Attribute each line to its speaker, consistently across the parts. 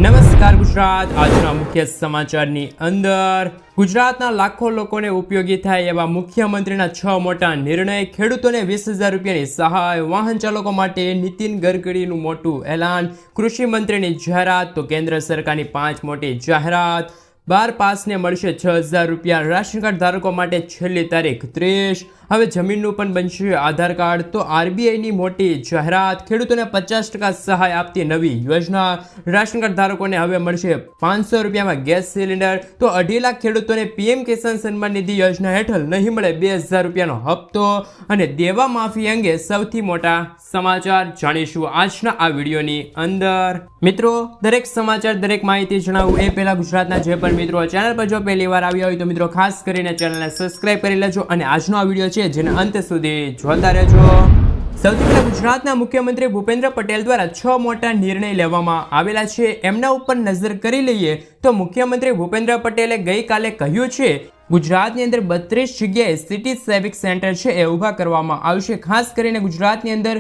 Speaker 1: નમસ્કાર ગુજરાત। આજના મુખ્ય સમાચારની અંદર ગુજરાતના લાખો લોકોને ઉપયોગી થાય એવા મુખ્યમંત્રીના 6 મોટા નિર્ણય, ખેડૂતોને 20,000 રૂપિયાની સહાય, વાહન ચાલકો માટે નીતિન ગડકરીનું મોટું એલાન, કૃષિ મંત્રીની જાહેરાત, તો કેન્દ્ર સરકારની 5 મોટી જાહેરાત, 12 પાસને મળશે 6,000 રૂપિયા, રાશન કાર્ડ ધારકો માટે છેલ્લી તારીખ 30, હવે જમીનનું પણ બનશે આધાર કાર્ડ, તો આરબીઆઈની મોટી જાહેરાત, ખેડૂતોને 50% સહાય આપતી નવી યોજના, રાશન કાર્ડ ધારકોને હવે મળશે 500 રૂપિયામાં ગેસ સિલિન્ડર, તો 2.5 લાખ ખેડૂતોને પીએમ કિસાન સન્માન નિધિ યોજના હેઠળ નહીં મળે 2,000 રૂપિયાનો હપ્તો, અને દેવા માફી અંગે સૌથી મોટા સમાચાર જાણીશું આજના આ વિડીયોની અંદર। મિત્રો, દરેક સમાચાર, દરેક માહિતી જણાવું એ પહેલા ગુજરાતના જે પણ મિત્રો ચેનલ પર જો પહેલી વાર આવ્યા હોય તો મિત્રો ખાસ કરીને ચેનલને સબસ્ક્રાઇબ કરી લેજો અને આજનો આ વિડીયો છે જેને અંત સુધી જોતા રહેજો। સૌથી પહેલા ગુજરાતના મુખ્યમંત્રી ભૂપેન્દ્ર પટેલ દ્વારા 6 મોટા નિર્ણય લેવામાં આવેલા છે, એમના ઉપર નજર કરી લઈએ તો મુખ્યમંત્રી ભૂપેન્દ્ર પટેલે ગઈકાલે કહ્યું છે ગુજરાતની અંદર 32 જગ્યાએ સિટી સેવિક સેન્ટર છે એ ઊભા કરવામાં આવશે। ખાસ કરીને ગુજરાતની અંદર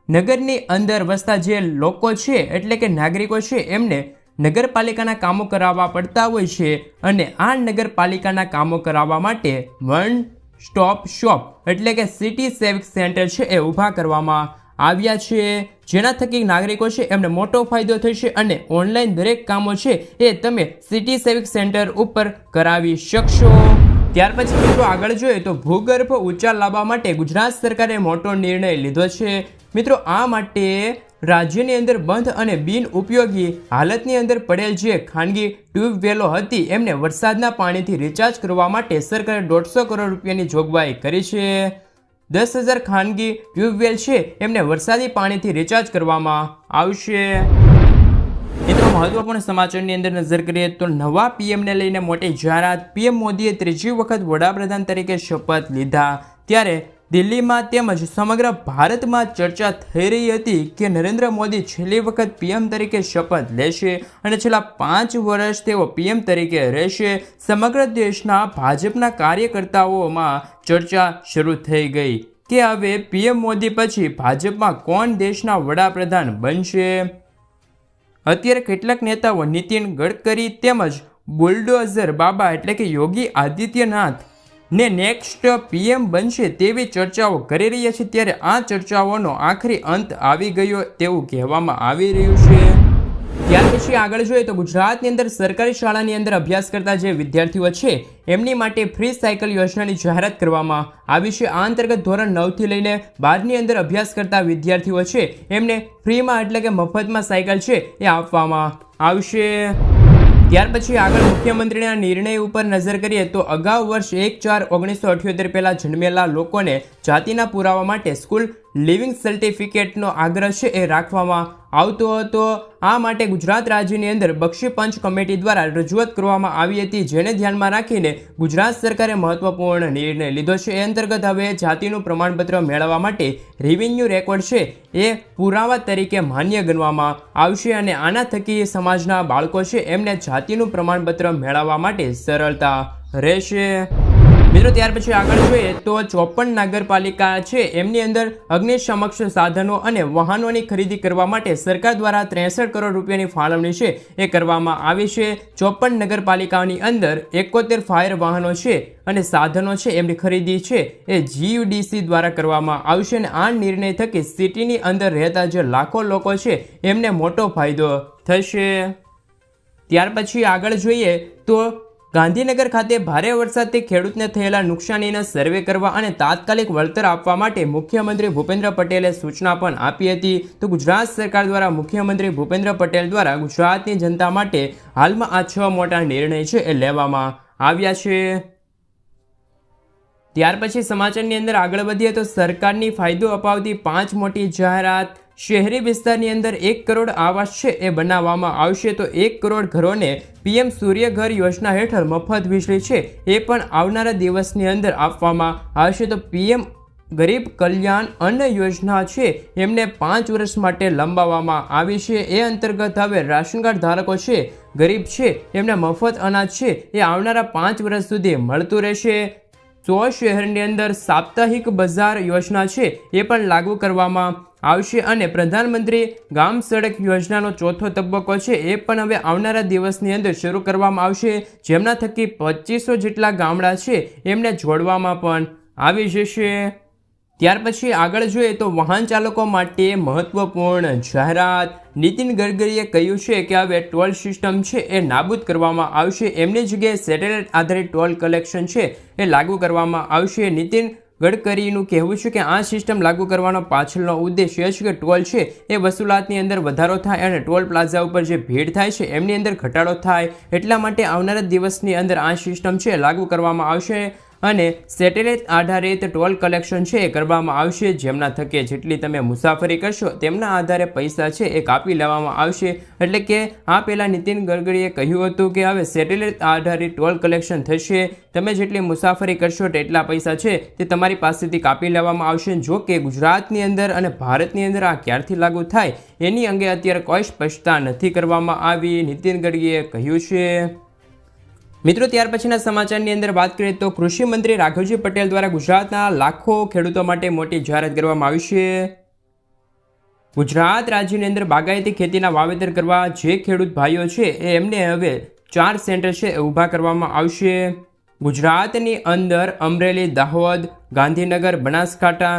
Speaker 1: નગરની અંદર વસતા જે લોકો છે એટલે કે નાગરિકો છે એમને નગરપાલિકાના કામો કરાવવા પડતા હોય છે અને આ નગરપાલિકાના કામો કરાવવા માટે વન સ્ટોપ શોપ એટલે કે સિટી સેવિક સેન્ટર છે એ ઊભા કરવામાં આવ્યા છે, જેના થકી નાગરિકો છે એમને મોટો ફાયદો થશે અને ઓનલાઈન દરેક કામો છે એ તમે સિટી સેવિક સેન્ટર ઉપર કરાવી શકશો। ત્યાર પછી મિત્રો આગળ જોઈએ તો ભૂગર્ભ ઊંચા લાવવા માટે ગુજરાત સરકારે મોટો નિર્ણય લીધો છે। મિત્રો, આ માટે રાજ્યની અંદર બંધ અને બિન ઉપયોગી હાલતની અંદર પડેલ જે ખાનગી ટ્યુબવેલો હતી એમને વરસાદના પાણીથી રિચાર્જ કરવા માટે સરકારે 150 કરોડ રૂપિયાની જોગવાઈ કરી છે। 10,000 ખાનગી ટ્યુબવેલ છે એમને વરસાદી પાણીથી રિચાર્જ કરવામાં આવશે। મિત્રો, મહત્વપૂર્ણ સમાચારની અંદર નજર કરીએ તો નવા પીએમને લઈને મોટી જાહેરાત, પીએમ મોદીએ 3જી વખત વડાપ્રધાન તરીકે શપથ લીધા। ત્યારે દિલ્હીમાં તેમજ સમગ્ર ભારતમાં ચર્ચા થઈ રહી હતી કે નરેન્દ્ર મોદી છેલ્લી વખત પીએમ તરીકે શપથ લેશે અને છેલ્લા 5 વર્ષ તેઓ પીએમ તરીકે રહેશે। સમગ્ર દેશના ભાજપના કાર્યકર્તાઓમાં ચર્ચા શરૂ થઈ ગઈ કે હવે પીએમ મોદી પછી ભાજપમાં કોણ દેશના વડાપ્રધાન બનશે। અત્યારે કેટલાક નેતાઓ નીતિન ગડકરી તેમજ બુલડોઝર બાબા એટલે કે યોગી આદિત્યનાથ ને નેક્સ્ટ પીએમ બનશે તેવી ચર્ચાઓ કરી રહ્યા છે। ત્યારે આ ચર્ચાઓનો આખરી અંત આવી ગયો તેવું કહેવામાં આવી રહ્યું છે। ત્યાર પછી આગળ જોઈએ તો ગુજરાતની અંદર સરકારી શાળાની અંદર અભ્યાસ કરતા જે વિદ્યાર્થીઓ છે એમની માટે ફ્રી સાયકલ યોજનાની જાહેરાત કરવામાં આવી છે। આ અંતર્ગત ધોરણ 9 થી લઈને 12ની અંદર અભ્યાસ કરતા વિદ્યાર્થીઓ છે એમને ફ્રીમાં એટલે કે મફતમાં સાયકલ છે એ આપવામાં આવશે। ત્યાર પછી આગળ મુખ્યમંત્રીના નિર્ણય ઉપર નજર કરીએ તો અગાઉ વર્ષ 1/4/1978 પહેલા જન્મેલા લોકોને જાતિના પુરાવા માટે સ્કૂલ લિવિંગ સર્ટિફિકેટનો આગ્રહ છે એ રાખવામાં આવતો હતો। આ માટે ગુજરાત રાજ્યની અંદર બક્ષી પંચ કમિટી દ્વારા રજૂઆત કરવામાં આવી હતી, જેને ધ્યાનમાં રાખીને ગુજરાત સરકારે મહત્વપૂર્ણ નિર્ણય લીધો છે। એ અંતર્ગત હવે જાતિનું પ્રમાણપત્ર મેળવવા માટે રેવન્યુ રેકોર્ડ છે એ પુરાવા તરીકે માન્ય ગણવામાં આવશે અને આના થકી સમાજના બાળકો છે એમને જાતિનું પ્રમાણપત્ર મેળવવા માટે સરળતા રહેશે। મિત્રો, ત્યાર પછી આગળ જોઈએ તો 54 નગરપાલિકા છે એમની અંદર અગ્નિશમક સાધનો અને વાહનોની ખરીદી કરવા માટે સરકાર દ્વારા 63 કરોડ રૂપિયાની ફાળવણી છે એ કરવામાં આવી છે। 54 નગરપાલિકાઓની અંદર 71 ફાયર વાહનો છે અને સાધનો છે એમની ખરીદી છે એ જીયુડીસી દ્વારા કરવામાં આવશે અને આ નિર્ણય થકી સિટીની અંદર રહેતા જે લાખો લોકો છે એમને મોટો ફાયદો થશે। ત્યાર પછી આગળ જોઈએ તો ગાંધીનગર ખાતે ભારે વરસાદથી ખેડૂતને થયેલા નુકસાનીનો સર્વે કરવા અને તાત્કાલિક વળતર આપવા માટે મુખ્યમંત્રી ભૂપેન્દ્ર પટેલે સૂચના પણ આપી હતી। તો ગુજરાત સરકાર દ્વારા મુખ્યમંત્રી ભૂપેન્દ્ર પટેલ દ્વારા ગુજરાતની જનતા માટે હાલમાં આ 6 મોટા નિર્ણય છે એ લેવામાં આવ્યા છે। ત્યાર પછી સમાચારની અંદર આગળ વધીએ તો સરકારની ફાયદો અપાવતી 5 મોટી જાહેરાત, શહેરી વિસ્તારની અંદર 1 કરોડ આવાસ છે એ બનાવવામાં આવશે। તો 1 કરોડ ઘરોને પીએમ સૂર્ય ઘર યોજના હેઠળ મફત વીજળી છે એ પણ આવનારા દિવસની અંદર આપવામાં આવશે। તો પીએમ ગરીબ કલ્યાણ અન્ન યોજના છે એમને 5 વર્ષ માટે લંબાવવામાં આવી છે। એ અંતર્ગત હવે રાશન કાર્ડ ધારકો છે ગરીબ છે એમને મફત અનાજ છે એ આવનારા 5 વર્ષ સુધી મળતું રહેશે। 100 શહેરની અંદર સાપ્તાહિક બજાર યોજના છે એ પણ લાગુ કરવામાં આવશે અને પ્રધાનમંત્રી ગ્રામ સડક યોજનાનો ચોથો તબક્કો છે એ પણ હવે આવનારા દિવસની અંદર શરૂ કરવામાં આવશે, જેમના થકી 2500 જેટલા ગામડા છે એમને જોડવામાં પણ આવી જશે। ત્યાર પછી આગળ જોઈએ તો વાહન ચાલકો માટે મહત્વપૂર્ણ જાહેરાત। નીતિન ગડકરીએ કહ્યું છે કે હવે ટોલ સિસ્ટમ છે એ નાબૂદ કરવામાં આવશે, એમની જગ્યાએ સેટેલાઇટ આધારિત ટોલ કલેક્શન છે એ લાગુ કરવામાં આવશે। નીતિન ગડકરીનું કહેવું છે કે આ સિસ્ટમ લાગુ કરવાનો પાછળનો ઉદ્દેશ્ય છે કે ટોલ છે એ વસૂલાતની અંદર વધારો થાય અને ટોલ પ્લાઝા ઉપર જે ભીડ થાય છે એમની અંદર ઘટાડો થાય, એટલા માટે આવનારા દિવસની અંદર આ સિસ્ટમ છે લાગુ કરવામાં આવશે અને સેટેલાઇટ આધારિત ટોલ કલેક્શન છે એ કરવામાં આવશે, જેમના થકે જેટલી તમે મુસાફરી કરશો તેમના આધારે પૈસા છે એ કાપી લેવામાં આવશે। એટલે કે આ પહેલાં નીતિન ગડકરીએ કહ્યું હતું કે હવે સેટેલાઇટ આધારિત ટોલ કલેક્શન થશે, તમે જેટલી મુસાફરી કરશો તેટલા પૈસા છે તે તમારી પાસેથી કાપી લેવામાં આવશે। જો કે ગુજરાતની અંદર અને ભારતની અંદર આ ક્યારથી લાગુ થાય એની અંગે અત્યારે કોઈ સ્પષ્ટતા નથી કરવામાં આવી, નીતિન ગડકરીએ કહ્યું છે। મિત્રો ત્યાર પછીના સમાચારની અંદર વાત કરીએ તો કૃષિ મંત્રી રાઘવજી પટેલ દ્વારા ગુજરાતના લાખો ખેડૂતો માટે મોટી જાહેરાત કરવામાં આવી છે। ગુજરાત રાજ્યની અંદર બાગાયતી ખેતીના વાવેતર કરવા જે ખેડૂત ભાઈઓ છે એમને હવે 4 સેન્ટર છે ઊભા કરવામાં આવશે। ગુજરાતની અંદર અમરેલી, દાહોદ, ગાંધીનગર, બનાસકાંઠા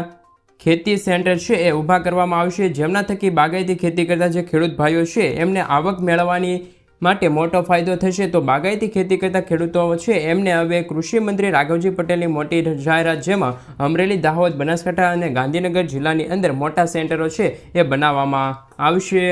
Speaker 1: ખેતી સેન્ટર છે એ ઊભા કરવામાં આવશે, જેમના થકી બાગાયતી ખેતી કરતા જે ખેડૂત ભાઈઓ છે એમને આવક મેળવવાની માટે મોટો ફાયદો થશે। તો બાગાયતી ખેતી કરતા ખેડૂતો છે એમને હવે કૃષિ મંત્રી રાઘવજી પટેલની મોટી જાહેરાત, જેમાં અમરેલી, દાહોદ, બનાસકાંઠા અને ગાંધીનગર જિલ્લાની અંદર મોટા સેન્ટરો છે એ બનાવવામાં આવશે।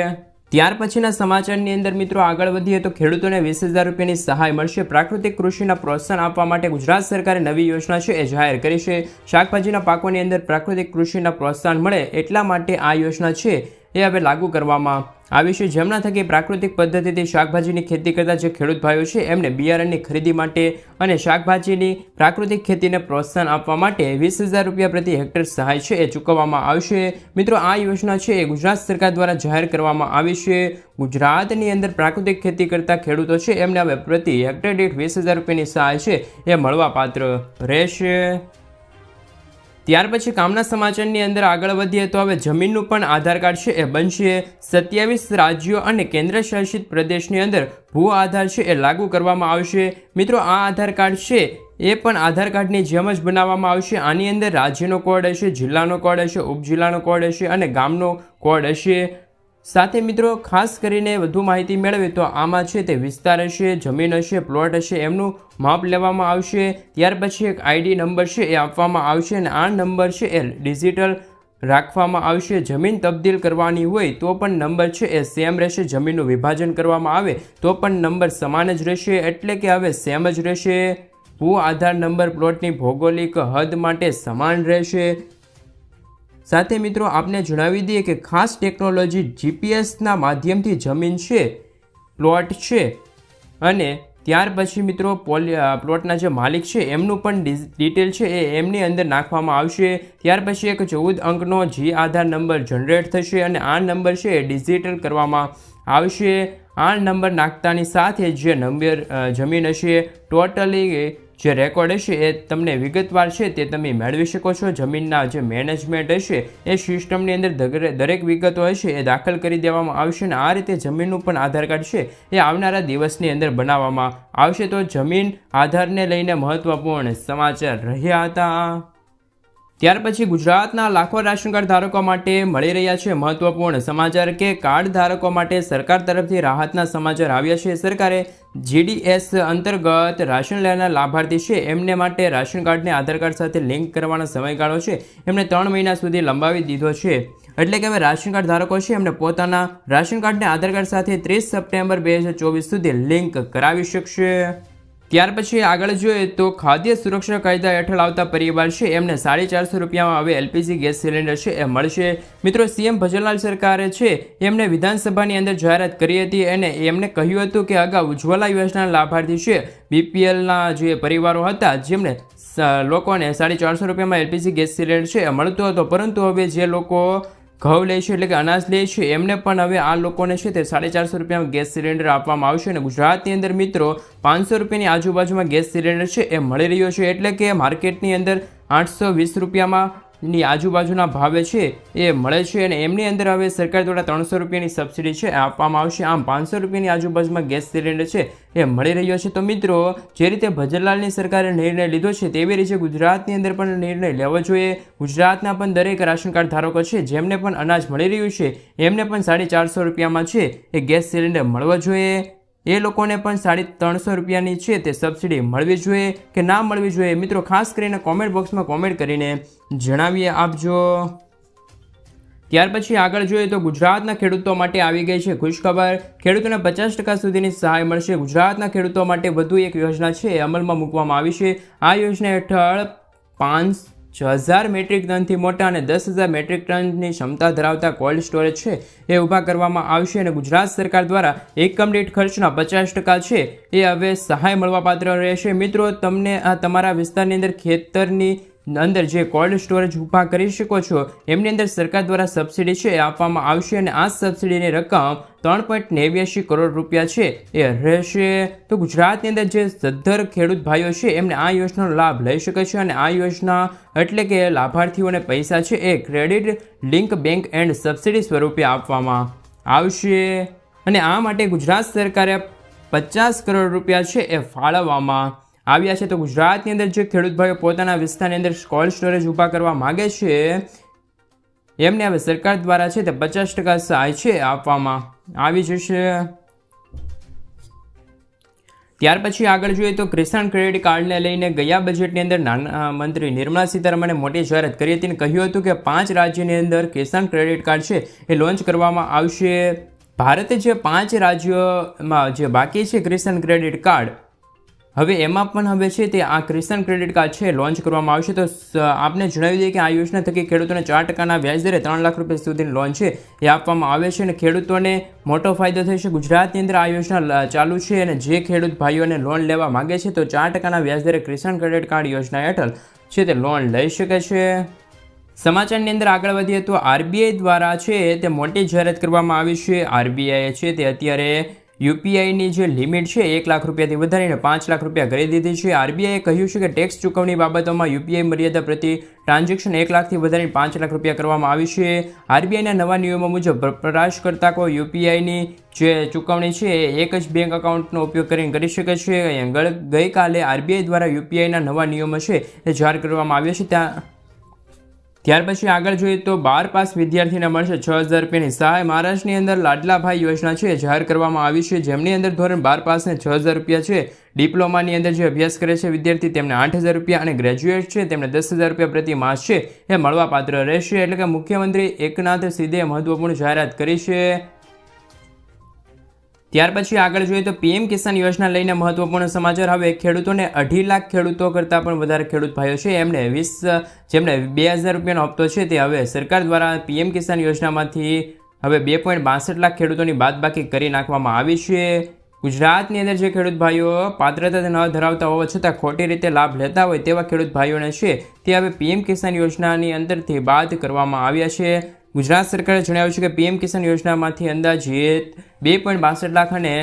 Speaker 1: ત્યાર પછીના સમાચારની અંદર મિત્રો આગળ વધીએ તો ખેડૂતોને 20,000 રૂપિયાની સહાય મળશે। પ્રાકૃતિક કૃષિના પ્રોત્સાહન આપવા માટે ગુજરાત સરકારે નવી યોજના છે એ જાહેર કરી છે। શાકભાજીના પાકોની અંદર પ્રાકૃતિક કૃષિના પ્રોત્સાહન મળે એટલા માટે આ યોજના છે એ હવે લાગુ કરવામાં આવી છે, જેમના થકી પ્રાકૃતિક પદ્ધતિથી શાકભાજીની ખેતી કરતા જે ખેડૂત ભાઈઓ છે એમને બિયારણની ખરીદી માટે અને શાકભાજીની પ્રાકૃતિક ખેતીને પ્રોત્સાહન આપવા માટે 20,000 રૂપિયા પ્રતિ હેક્ટર સહાય છે એ ચૂકવવામાં આવશે। મિત્રો આ યોજના છે એ ગુજરાત સરકાર દ્વારા જાહેર કરવામાં આવી છે। ગુજરાતની અંદર પ્રાકૃતિક ખેતી કરતા ખેડૂતો છે એમને હવે પ્રતિ હેક્ટર દીઠ 20,000 રૂપિયાની સહાય છે એ મળવાપાત્ર રહેશે। ત્યાર પછી કામના સમાચારની અંદર આગળ વધીએ તો હવે જમીનનું પણ આધાર કાર્ડ છે એ બનશે। 27 રાજ્યો અને કેન્દ્ર શાસિત પ્રદેશની અંદર ભૂ આધાર છે એ લાગુ કરવામાં આવશે। મિત્રો આ આધાર કાર્ડ છે એ પણ આધાર કાર્ડની જેમ જ બનાવવામાં આવશે। આની અંદર રાજ્યનો કોડ હશે, જિલ્લાનો કોડ હશે, ઉપજિલ્લાનો કોડ હશે અને ગામનો કોડ હશે। સાથે મિત્રો ખાસ કરીને વધુ માહિતી મેળવે તો આમાં છે તે વિસ્તાર હશે, જમીન હશે, પ્લોટ હશે, એમનું માપ લેવામાં આવશે। ત્યાર પછી એક આઈડી નંબર છે એ આપવામાં આવશે અને આ નંબર છે એ ડિજિટલ રાખવામાં આવશે। જમીન તબદીલ કરવાની હોય તો પણ નંબર છે એ સેમ રહેશે, જમીનનું વિભાજન કરવામાં આવે તો પણ નંબર સમાન જ રહેશે, એટલે કે હવે સેમ જ રહેશે। ભૂ આધાર નંબર પ્લોટની ભૌગોલિક હદ માટે સમાન રહેશે। સાથે મિત્રો આપને જણાવી દઈએ કે ખાસ ટેકનોલોજી જીપીએસના માધ્યમથી જમીન છે, પ્લોટ છે અને ત્યાર પછી મિત્રો પ્લોટના જે માલિક છે એમનું પણ ડિટેલ છે એ એમની અંદર નાખવામાં આવશે। ત્યાર પછી એક 14 અંકનો જી આધાર નંબર જનરેટ થશે અને આ નંબર છે એ ડિજિટલ કરવામાં આવશે। આ નંબર નાખતાની સાથે જે જમીન હશે ટોટલી જે રેકોર્ડ હશે એ તમને વિગતવાર છે તે તમે મેળવી શકો છો। જમીનના જે મેનેજમેન્ટ હશે એ સિસ્ટમની અંદર દરેક વિગતો હશે એ દાખલ કરી દેવામાં આવશે અને આ રીતે જમીનનું પણ આધાર કાર્ડ છે એ આવનારા દિવસની અંદર બનાવવામાં આવશે। તો જમીન આધારને લઈને મહત્વપૂર્ણ સમાચાર રહ્યા હતા। ત્યાર પછી ગુજરાતના લાખો રાશન કાર્ડ ધારકો માટે મળી રહ્યા છે મહત્વપૂર્ણ સમાચાર કે કાર્ડ ધારકો માટે સરકાર તરફથી રાહતના સમાચાર આવ્યા છે। સરકારે જીડીએસ અંતર્ગત રાશન લેનાર લાભાર્થી છે એમને માટે રાશન કાર્ડને આધાર કાર્ડ સાથે લિંક કરવાનો સમયગાળો છે એમને 3 મહિના સુધી લંબાવી દીધો છે। એટલે કે હવે રાશન કાર્ડ ધારકો છે એમને પોતાના રાશન કાર્ડને આધાર કાર્ડ સાથે 30 સપ્ટેમ્બર 2024 સુધી લિંક કરાવી શકશે। ત્યાર પછી આગળ જોઈએ તો ખાદ્ય સુરક્ષા કાયદા હેઠળ આવતા પરિવાર છે એમને 450 રૂપિયામાં હવે એલપીજી ગેસ સિલિન્ડર છે એ મળશે। મિત્રો સીએમ ભજનલાલ સરકારે છે એમને વિધાનસભાની અંદર જાહેરાત કરી હતી અને એમને કહ્યું હતું કે અગાઉ ઉજ્જવલા યોજનાના લાભાર્થી છે બીપીએલના જે પરિવારો હતા જેમને લોકોને 450 રૂપિયામાં એલપીજી ગેસ સિલિન્ડર છે એ મળતો હતો, પરંતુ હવે જે લોકો ઘઉં લે છે એટલે કે અનાજ લે છે એમને પણ હવે આ લોકોને છે તે 450 રૂપિયામાં ગેસ સિલિન્ડર આપવામાં આવશે અને ગુજરાતની અંદર મિત્રો 500 રૂપિયાની આજુબાજુમાં ગેસ સિલિન્ડર છે એ મળી રહ્યો છે। એટલે કે માર્કેટની અંદર 820 રૂપિયામાં ની આજુબાજુના ભાવે છે એ મળે છે અને એમની અંદર હવે સરકાર દ્વારા 300 રૂપિયાની સબસિડી છે એ આપવામાં આવશે. આમ 500 રૂપિયાની આજુબાજુમાં ગેસ સિલિન્ડર છે એ મળી રહ્યો છે. તો મિત્રો, જે રીતે ભજનલાલની સરકારે નિર્ણય લીધો છે તેવી રીતે ગુજરાતની અંદર પણ નિર્ણય લેવો જોઈએ. ગુજરાતના પણ દરેક રાશન કાર્ડ ધારકો છે જેમને પણ અનાજ મળી રહ્યું છે એમને પણ 450 રૂપિયામાં છે એ ગેસ સિલિન્ડર મળવો જોઈએ. એ લોકોને પણ 350 રૂપિયાની છે તે સબસિડી મળવી જોઈએ કે ના મળવી જોઈએ? મિત્રો, ખાસ કરીને કોમેન્ટ બોક્સમાં કોમેન્ટ કરીને જણાવી આપજો. ત્યાર પછી આગળ જોઈએ તો ગુજરાતના ખેડૂતો માટે આવી ગઈ છે ખુશખબર. ખેડૂતોને 50% સુધીની સહાય મળશે. ગુજરાતના ખેડૂતો માટે વધુ એક યોજના છે એ અમલમાં મૂકવામાં આવી છે. આ યોજના હેઠળ 5,000 મેટ્રિક ટનથી મોટા અને 10,000 મેટ્રિક ટનની ક્ષમતા ધરાવતા કોલ્ડ સ્ટોરેજ છે એ ઊભા કરવામાં આવશે અને ગુજરાત સરકાર દ્વારા એકમ દીઠ ખર્ચના 50% છે એ હવે સહાય મળવાપાત્ર રહેશે. મિત્રો, તમને આ તમારા વિસ્તારની અંદર ખેતરની અંદર જે કોલ્ડ સ્ટોરેજ ઊભા કરી શકો છો એમની અંદર સરકાર દ્વારા સબસિડી છે એ આપવામાં આવશે અને આ સબસિડીની રકમ 3.89 કરોડ રૂપિયા છે એ રહેશે. તો ગુજરાતની અંદર જે સદ્ધર ખેડૂત ભાઈઓ છે એમને આ યોજનાનો લાભ લઈ શકે છે અને આ યોજના એટલે કે લાભાર્થીઓને પૈસા છે એ credit link bank and subsidy સ્વરૂપે આપવામાં આવશે અને આ માટે ગુજરાત સરકારે 50 કરોડ રૂપિયા છે એ ફાળવવામાં આવ્યા છે. તો ગુજરાતની અંદર જે ખેડૂત ભાઈઓ પોતાના વિસ્તારની અંદર કોલ્ડ સ્ટોરેજ ઊભા કરવા માગે છે એમને હવે સરકાર દ્વારા છે તે 50% સહાય છે આપવામાં આવી જશે. ત્યાર પછી આગળ જોઈએ તો કિસાન ક્રેડિટ કાર્ડને લઈને ગયા બજેટની અંદર નાણામંત્રી નિર્મલા સીતારમણે મોટી જાહેરાત કરી હતી અને કહ્યું હતું કે 5 રાજ્યની અંદર કિસાન ક્રેડિટ કાર્ડ છે એ લોન્ચ કરવામાં આવશે. ભારતે જે 5 રાજ્યોમાં જે બાકી છે કિસાન ક્રેડિટ કાર્ડ, હવે એમાં પણ હવે છે તે આ કિસાન ક્રેડિટ કાર્ડ છે લોન્ચ કરવામાં આવશે. તો આપને જણાવી દઈએ કે આ યોજના થકી ખેડૂતોને 4% વ્યાજદરે 3 લાખ રૂપિયા સુધીની લોન છે એ આપવામાં આવે છે અને ખેડૂતોને મોટો ફાયદો થશે. ગુજરાતની અંદર આ યોજના ચાલુ છે અને જે ખેડૂત ભાઈઓને લોન લેવા માગે છે તો 4% વ્યાજદરે કિસાન ક્રેડિટ કાર્ડ યોજના હેઠળ છે તે લોન લઈ શકે છે. સમાચારની અંદર આગળ વધીએ તો આરબીઆઈ દ્વારા છે તે મોટી જાહેરાત કરવામાં આવી છે. આરબીઆઈએ છે તે અત્યારે યુપીઆઈની જે લિમિટ છે 1 લાખ રૂપિયાથી વધારીને 5 લાખ રૂપિયા કરી દીધી છે. આરબીઆઈએ કહ્યું છે કે ટેક્સ ચૂકવણી બાબતોમાં યુપીઆઈ મર્યાદા પ્રતિ ટ્રાન્ઝેક્શન 1 લાખથી વધારીને 5 લાખ રૂપિયા કરવામાં આવી છે. આરબીઆઈના નવા નિયમો મુજબ વપરાશકર્તા કોઈ યુપીઆઈની જે ચૂકવણી છે એ એક જ બેંક એકાઉન્ટનો ઉપયોગ કરીને કરી શકે છે. ગઈકાલે આરબીઆઈ દ્વારા યુપીઆઈના નવા નિયમો છે એ જાહેર કરવામાં આવ્યા છે. ત્યાર પછી આગળ જોઈએ તો 12 પાસ વિદ્યાર્થીને મળશે 6,000 રૂપિયાની સહાય. મહારાષ્ટ્રની અંદર લાડલા ભાઈ યોજના છે જાહેર કરવામાં આવી છે જેમની અંદર ધોરણ 12 પાસને 6,000 રૂપિયા છે. ડિપ્લોમાની અંદર જે અભ્યાસ કરે છે વિદ્યાર્થી તેમને 8,000 રૂપિયા અને ગ્રેજ્યુએટ છે તેમને 10,000 રૂપિયા પ્રતિ માસ છે એ મળવાપાત્ર રહેશે. એટલે કે મુખ્યમંત્રી એકનાથ શિંદેએ મહત્વપૂર્ણ જાહેરાત કરી છે. ત્યાર પછી આગળ જોઈએ તો પીએમ કિસાન યોજના લઈને મહત્વપૂર્ણ સમાચાર. હવે ખેડૂતોને 2.5 લાખ ખેડૂતો કરતાં પણ વધારે ખેડૂત ભાઈઓ છે એમને જેમને 2,000 રૂપિયાનો હપ્તો છે તે હવે સરકાર દ્વારા પીએમ કિસાન યોજનામાંથી હવે 2.62 લાખ ખેડૂતોની બાદબાકી કરી નાખવામાં આવી છે. ગુજરાતની અંદર જે ખેડૂત ભાઈઓ પાત્રતા ન ધરાવતા હોવા છતાં ખોટી રીતે લાભ લેતા હોય તેવા ખેડૂત ભાઈઓને છે તે હવે પીએમ કિસાન યોજનાની અંદરથી બાદ કરવામાં આવ્યા છે. ગુજરાત સરકારે જણાવ્યું છે કે પીએમ કિસાન યોજનામાંથી અંદાજિત 2.62 લાખ અને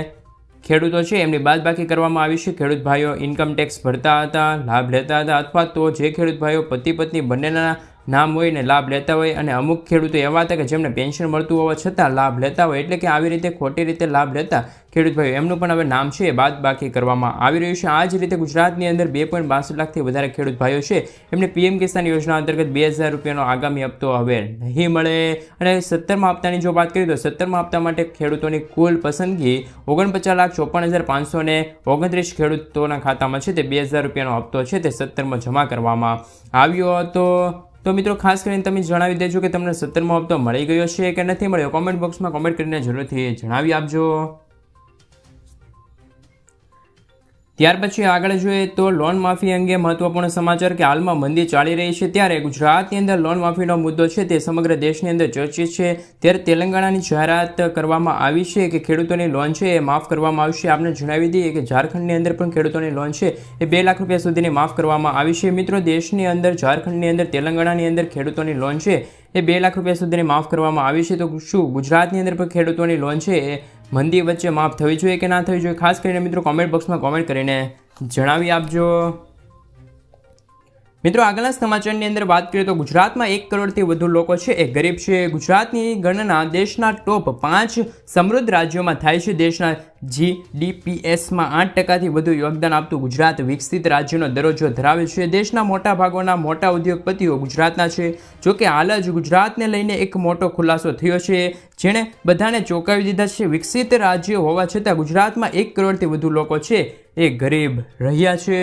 Speaker 1: ખેડૂતો છે એમની બાદબાકી કરવામાં આવી છે. ખેડૂત ભાઈઓ ઇન્કમ ટેક્સ ભરતા હતા, લાભ લેતા હતા અથવા તો જે ખેડૂત ભાઈઓ પતિ પત્ની બંનેના નામ હોય ને લાભ લેતા હોય અને અમુક ખેડૂતો એવા હતા કે જેમને પેન્શન મળતું હોવા છતાં લાભ લેતા હોય, એટલે કે આવી રીતે ખોટી રીતે લાભ લેતા ખેડૂત ભાઈઓ એમનું પણ હવે નામ છે બાદબાકી કરવામાં આવી રહ્યું છે. આ જ રીતે ગુજરાતની અંદર 2.62 લાખથી વધારે ખેડૂત ભાઈઓ છે એમને પીએમ કિસાન યોજના અંતર્ગત 2,000 રૂપિયાનો આગામી હપ્તો હવે નહીં મળે. અને 17મા હપ્તાની જો વાત કરીએ તો 17મા હપ્તા માટે ખેડૂતોની કુલ પસંદગી 49,54,529 ખેડૂતોના ખાતામાં છે તે 2,000 રૂપિયાનો હપ્તો છે તે 17મો જમા કરવામાં આવ્યો હતો. તો મિત્રો, ખાસ કરીને તમે જણાવી દેજો કે તમને 17મો હપ્તો મળી ગયો છે કે નથી મળ્યો. કોમેન્ટ બોક્સમાં કોમેન્ટ કરીને જરૂરથી જણાવી આપજો. ત્યાર પછી આગળ જોઈએ તો લોન માફી અંગે મહત્વપૂર્ણ સમાચાર કે હાલમાં મંદી ચાલી રહી છે ત્યારે ગુજરાતની અંદર લોન માફીનો મુદ્દો છે તે સમગ્ર દેશની અંદર ચર્ચિત છે. ત્યારે તેલંગાણાની જાહેરાત કરવામાં આવી છે કે ખેડૂતોની લોન છે એ માફ કરવામાં આવશે. આપણે જણાવી દઈએ કે ઝારખંડની અંદર પણ ખેડૂતોની લોન છે એ 2 લાખ રૂપિયા સુધીની માફ કરવામાં આવી છે. મિત્રો, દેશની અંદર ઝારખંડની અંદર તેલંગાણાની અંદર ખેડૂતોની લોન છે એ 2 લાખ રૂપિયા સુધીની માફ કરવામાં આવી છે. તો શું ગુજરાતની અંદર પણ ખેડૂતોની લોન છે એ મંદી વચ્ચે માફ થવી જોઈએ કે ના થવી જોઈએ? ખાસ કરીને મિત્રો કોમેન્ટ બોક્સમાં કોમેન્ટ કરીને જણાવી આપજો. મિત્રો આગળના સમાચારની અંદર વાત કરીએ તો ગુજરાતમાં 1 કરોડથી વધુ લોકો છે એ ગરીબ છે. ગુજરાતની ગણના દેશના ટોપ 5 સમૃદ્ધ રાજ્યોમાં થાય છે. દેશના GDPમાં 8%થી વધુ યોગદાન આપતું ગુજરાત વિકસિત રાજ્યનો દરજ્જો ધરાવે છે. દેશના મોટા ભાગોના મોટા ઉદ્યોગપતિઓ ગુજરાતના છે. જોકે હાલ જ ગુજરાતને લઈને એક મોટો ખુલાસો થયો છે જેણે બધાને ચોંકાવી દીધા છે. વિકસિત રાજ્ય હોવા છતાં ગુજરાતમાં 1 કરોડથી વધુ લોકો છે એ ગરીબ રહ્યા છે.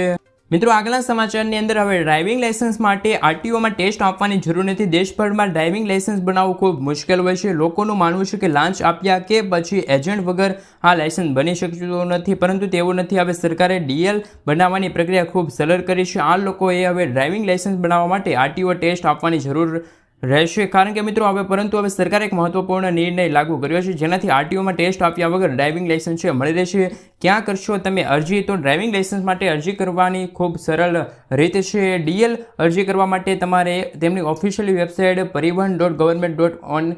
Speaker 1: મિત્રો આગળના સમાચારની અંદર હવે ડ્રાઇવિંગ લાયસન્સ માટે આરટીઓમાં ટેસ્ટ આપવાની જરૂર નથી. દેશભરમાં ડ્રાઇવિંગ લાયસન્સ બનાવવું ખૂબ મુશ્કેલ હોય છે. લોકોનું માનવું છે કે લાંચ આપ્યા કે પછી એજન્ટ વગર આ લાયસન્સ બની શકતું નથી, પરંતુ તેવું નથી. હવે સરકારે ડીએલ બનાવવાની પ્રક્રિયા ખૂબ સરળ કરી છે. આ લોકોએ હવે ડ્રાઇવિંગ લાયસન્સ બનાવવા માટે આરટીઓ ટેસ્ટ આપવાની જરૂર રહેશે. કારણ કે મિત્રો હવે સરકારે એક મહત્વપૂર્ણ નિર્ણય લાગુ કર્યો છે જેનાથી આરટીઓમાં ટેસ્ટ આપ્યા વગર ડ્રાઇવિંગ લાયસન્સ છે મળી રહેશે. ક્યાં કરશો તમે અરજી? તો ડ્રાઇવિંગ લાયસન્સ માટે અરજી કરવાની ખૂબ સરળ રીત છે. ડીએલ અરજી કરવા માટે તમારે તેમની ઓફિશિયલ વેબસાઇટ પરિવહન.gov.in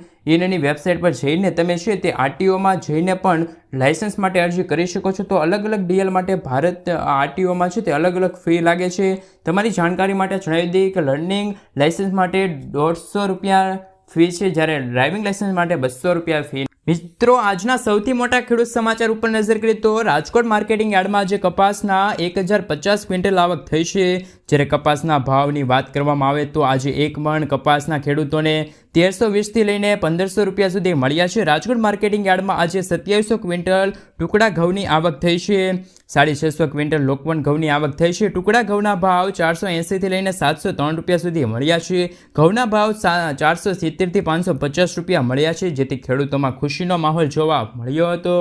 Speaker 1: ની વેબસાઇટ પર જઈને તમે છે તે આરટીઓમાં જઈને પણ લાયસન્સ માટે અરજી કરી શકો છો. તો અલગ અલગ ડીએલ માટે ભારત આરટીઓમાં છે તે અલગ અલગ ફી લાગે છે. તમારી જાણકારી માટે જણાવી દઈએ કે લર્નિંગ લાયસન્સ માટે 150 રૂપિયા ફી છે, જ્યારે ડ્રાઇવિંગ લાયસન્સ માટે 200 રૂપિયા ફી. મિત્રો આજના સૌથી મોટા ખેડૂત સમાચાર ઉપર નજર કરીએ તો રાજકોટ માર્કેટિંગ યાર્ડમાં આજે કપાસના 1050 ક્વિન્ટલ આવક થઈ છે. જ્યારે કપાસના ભાવની વાત કરવામાં આવે તો આજે 1 મણ કપાસના ખેડૂતોને 1320 લઈને 1500 રૂપિયા સુધી મળ્યા છે. રાજકોટ માર્કેટિંગ યાર્ડમાં આજે 2700 ક્વિન્ટલ ટુકડા ઘઉંની આવક થઈ છે. 650 ક્વિન્ટલ લોકવન ઘઉંની આવક થઈ છે. ટુકડા ઘઉંના ભાવ 480 લઈને 703 રૂપિયા સુધી મળ્યા છે. ઘઉંના ભાવ 470 થી 550 રૂપિયા મળ્યા છે, જેથી ખેડૂતોમાં ખુશીનો માહોલ જોવા મળ્યો હતો.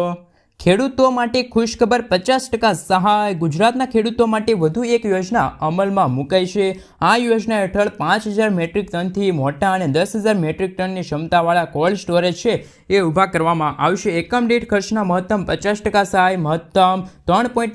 Speaker 1: ખેડૂતો માટે ખુશખબર, 50% સહાય. ગુજરાતના ખેડૂતો માટે વધુ એક યોજના અમલમાં મુકાઈ છે. આ યોજના હેઠળ 5000 મેટ્રિક ટનથી મોટા અને 10,000 મેટ્રિક ટનની ક્ષમતાવાળા કોલ્ડ સ્ટોરેજ છે એ ઊભા કરવામાં આવશે. એકમ દીઠ ખર્ચના મહત્તમ 50% સહાય, મહત્તમ 3.